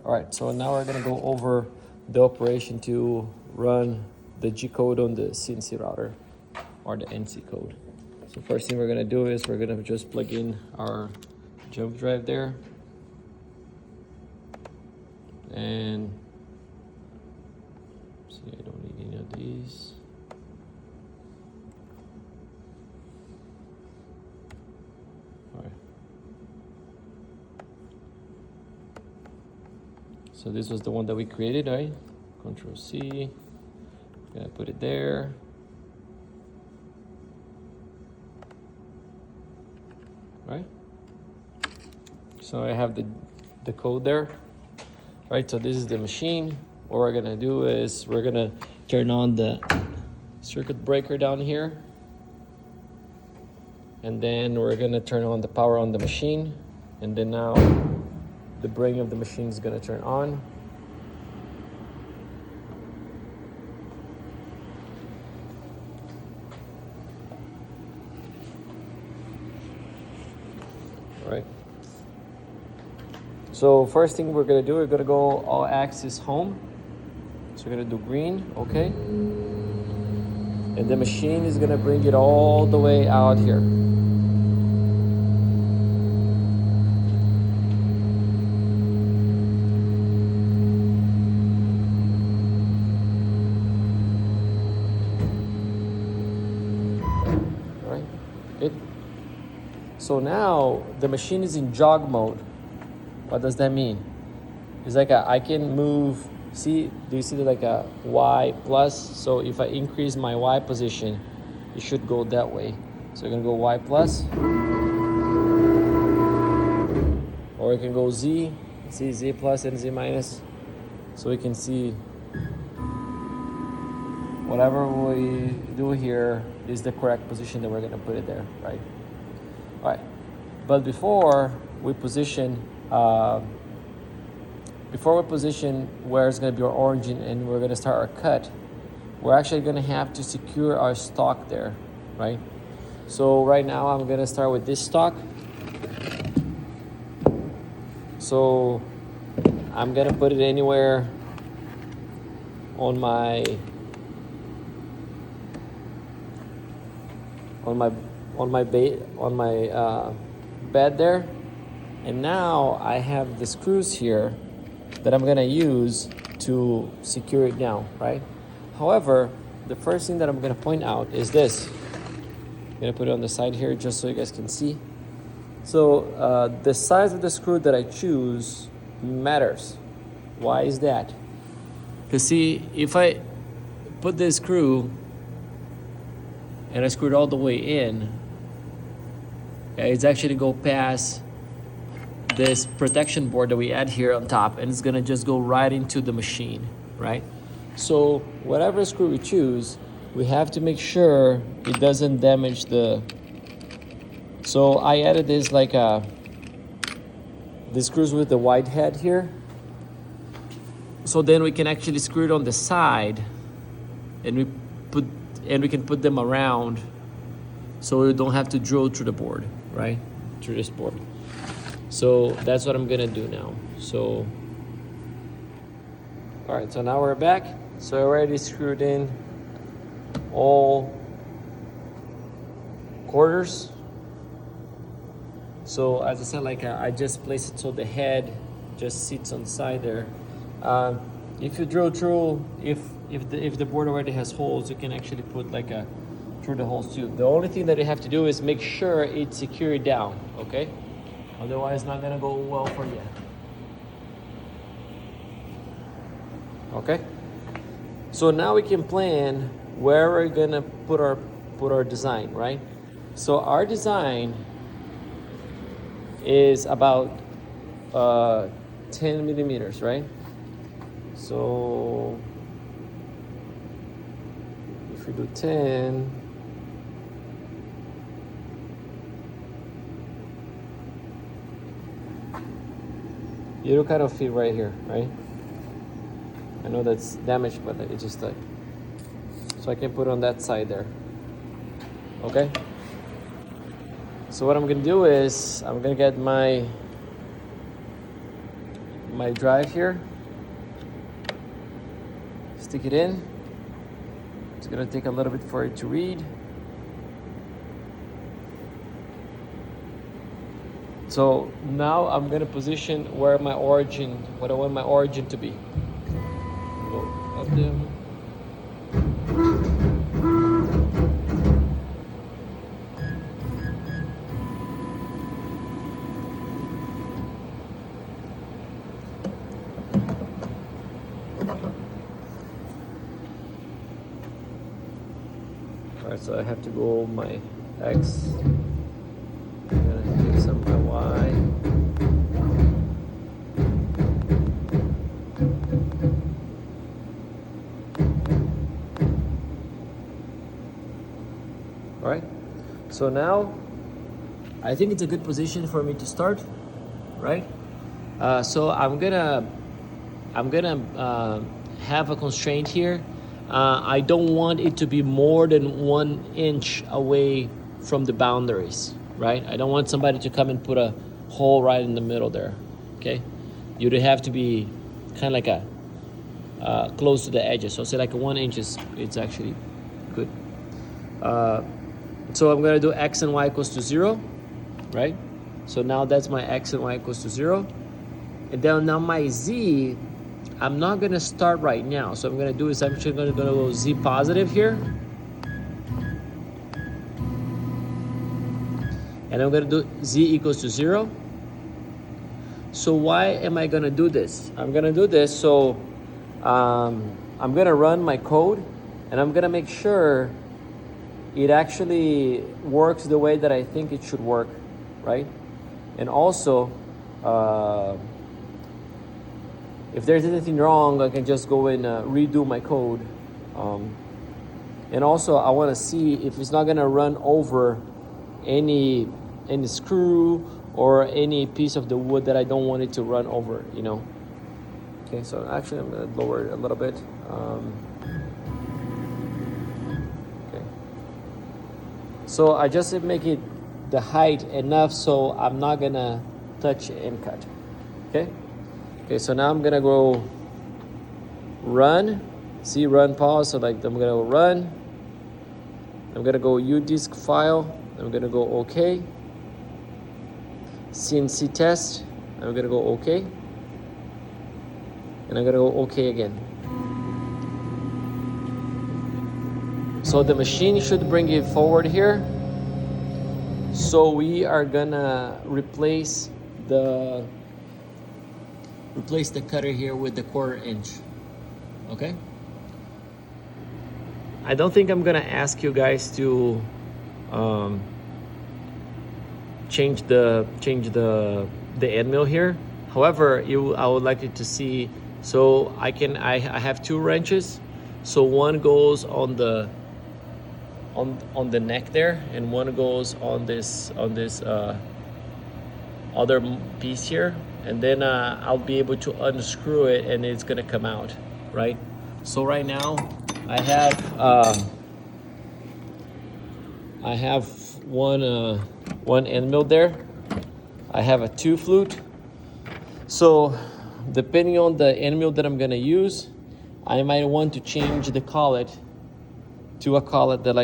All right, so now we're gonna go over the operation to run the G code on the CNC router or the NC code. So first thing we're gonna do is we're gonna just plug in our jump drive there. And see, I don't need any of these. All right. So this was the one that we created, right? Control C. Gonna put it there. Right? So I have the code there. Right, so this is the machine. What we're gonna do is we're gonna turn on the circuit breaker down here. And then we're gonna turn on the power on the machine. And then now the brain of the machine is gonna turn on. All right. So first thing we're gonna do, we're gonna go all axis home. So we're gonna do green, okay? And the machine is gonna bring it all the way out here. All right, good. So now the machine is in jog mode. What does that mean? It's like I can move. See, do you see like a Y plus? So if I increase my Y position, it should go that way. So you're gonna go Y plus, or you can go Z. See Z plus and Z minus. So we can see whatever we do here is the correct position that we're gonna put it there, right? All right, but before we position where it's going to be our origin and we're going to start our cut, we're actually going to have to secure our stock there, right? So right now I'm going to start with this stock. So I'm going to put it anywhere on my bed there. And now I have the screws here that I'm gonna use to secure it down, right? However, the first thing that I'm gonna point out is this. I'm gonna put it on the side here just so you guys can see. So the size of the screw that I choose matters. Why is that? Because see, if I put this screw and I screw it all the way in, okay, it's actually go past this protection board that we add here on top, and it's gonna just go right into the machine, right? So whatever screw we choose, we have to make sure it doesn't damage the. So I added this like the screws with the wide head here. So then we can actually screw it on the side, and we can put them around, so we don't have to drill through the board, right? Through this board. So that's what I'm gonna do now. So, all right, so now we're back. So I already screwed in all quarters. So as I said, like I just place it so the head just sits on the side there. If you drill through, if the board already has holes, you can actually put like through the holes too. The only thing that you have to do is make sure it's secured down, okay? Otherwise, it's not gonna go well for you. Okay. So now we can plan where we're gonna put our design, right? So our design is about 10 millimeters, right? So if we do 10. It'll kind of fit right here, right? I know that's damaged, but it's just like, so I can put it on that side there. Okay? So what I'm gonna do is, I'm gonna get my my drive here. Stick it in. It's gonna take a little bit for it to read. So now I'm gonna position where my origin, what I want my origin to be. Go up there. Alright, so I have to go my X. I'm gonna take some my Y. Alright, so now I think it's a good position for me to start, right? So I'm gonna have a constraint here. I don't want it to be more than 1 inch away from the boundaries, right? I don't want somebody to come and put a hole right in the middle there, okay? You'd have to be kind of like a close to the edges. So say like 1 inch is, it's actually good. So I'm gonna do X and Y equals to 0, right? So now that's my X and Y equals to 0. And then now my Z, I'm not gonna start right now. So I'm gonna do is I'm actually gonna go Z positive here. And I'm gonna do Z equals to 0. So why am I gonna do this? I'm gonna do this so I'm gonna run my code and I'm gonna make sure it actually works the way that I think it should work, right? And also, if there's anything wrong, I can just go and redo my code. And also, I want to see if it's not going to run over any screw or any piece of the wood that I don't want it to run over, you know. Okay, so actually, I'm going to lower it a little bit. Okay. So I just make it the height enough so I'm not going to touch and cut. Okay. Okay, so now I'm gonna go run. See, run, pause. So like I'm gonna go run. I'm gonna go udisk file. I'm gonna go OK. CNC test. I'm gonna go OK. And I'm gonna go OK again. So the machine should bring it forward here. So we are gonna replace the cutter here with the 1/4 inch. Okay, I don't think I'm gonna ask you guys to change the end mill here. However, I would like you to see, so I have 2 wrenches, so one goes on the neck there and one goes on this other piece here. And then I'll be able to unscrew it and it's gonna come out, right? So right now I have one end mill there. I have a 2 flute. So depending on the end mill that I'm gonna use, I might want to change the collet to a collet that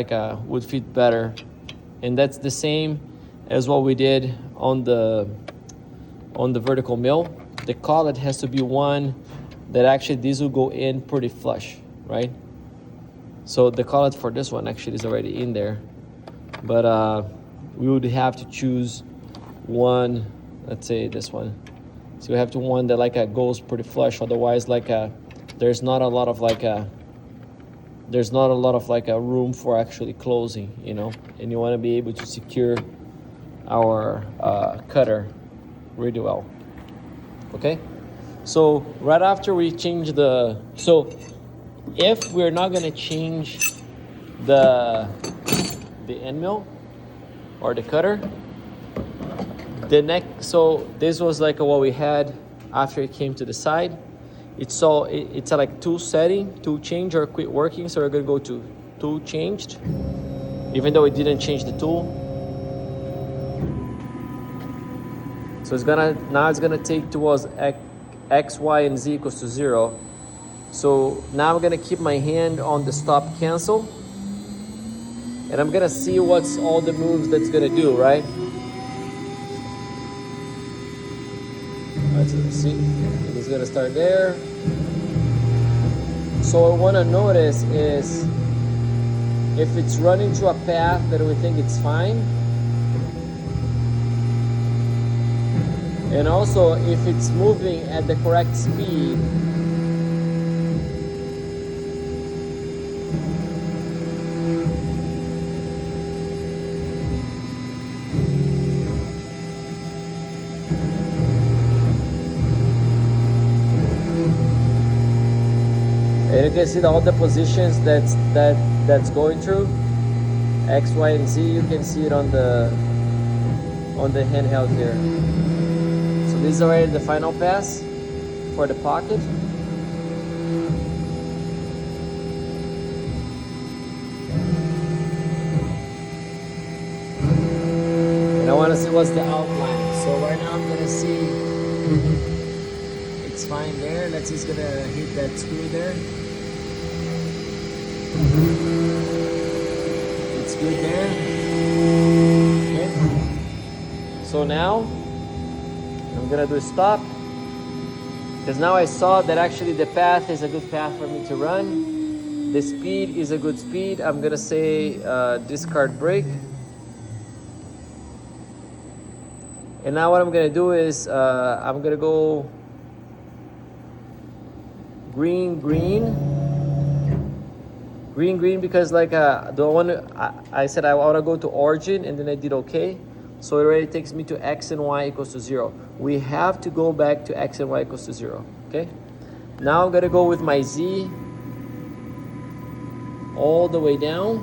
would fit better. And that's the same as what we did on the vertical mill. The collet has to be one that actually these will go in pretty flush, right? So the collet for this one actually is already in there, but we would have to choose one, let's say this one. So we have to one that goes pretty flush, otherwise there's not a lot of room for actually closing, you know, and you want to be able to secure our cutter really well. Okay, so right after we change so if we're not going to change the end mill or the cutter, so this was what we had after it came to the side. It's a tool setting, tool change or quit working, so we're going to go to tool changed, even though it didn't change the tool. So now it's gonna take towards X, Y, and Z equals to 0. So now I'm gonna keep my hand on the stop cancel, and I'm gonna see what's all the moves that's gonna do, right? Let's see, it's gonna start there. So what I wanna notice is if it's running to a path that we think it's fine, and also if it's moving at the correct speed. And you can see all the positions that's going through X, Y, and Z. You can see it on the handheld here. So this is already the final pass for the pocket. And I want to see what's the outline. So right now I'm gonna see it's fine there. Let's see, it's gonna hit that screw there. It's good there. Okay. So now I'm gonna do a stop, because now I saw that actually the path is a good path for me to run. The speed is a good speed. I'm gonna say discard brake. And now what I'm gonna do is I'm gonna go green, because like I said I want to go to origin, and then I did okay. So it already takes me to X and Y equals to 0. We have to go back to X and Y equals to 0, okay? Now I'm gonna go with my Z all the way down.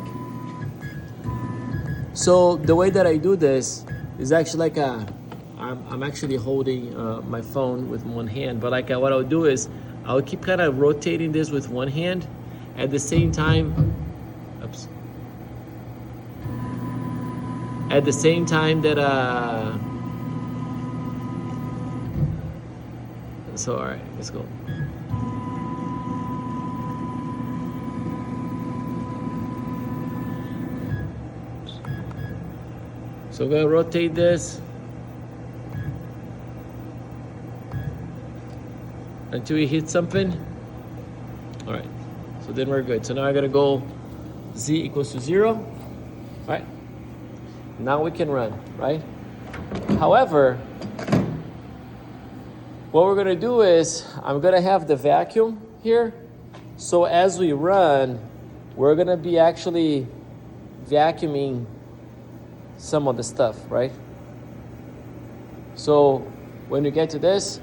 So the way that I do this is actually like I'm actually holding my phone with one hand, but like what I'll do is I'll keep kind of rotating this with one hand at the same time. Oops. At the same time that so all right, let's go. So I'm gonna rotate this until we hit something. All right, so then we're good. So now I'm gonna go Z equals to 0, right? Now we can run, right? However, what we're gonna do is I'm gonna have the vacuum here. So as we run, we're gonna be actually vacuuming some of the stuff, right? So when you get to this,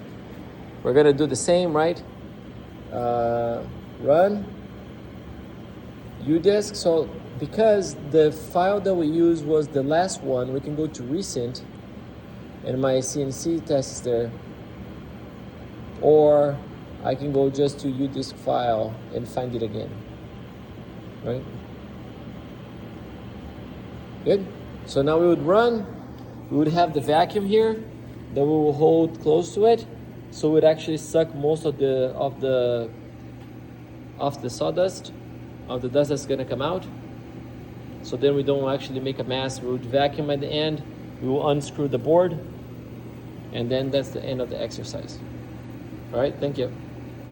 we're gonna do the same, right? Run udisk. So because the file that we used was the last one, we can go to recent, and my CNC test is there. Or I can go just to udisk file and find it again, right? Good. So now we would run. We would have the vacuum here that we will hold close to it, so it would actually suck most of the sawdust, of the dust that's gonna come out. So then we don't actually make a mess. We would vacuum at the end. We will unscrew the board, and then that's the end of the exercise. All right, thank you.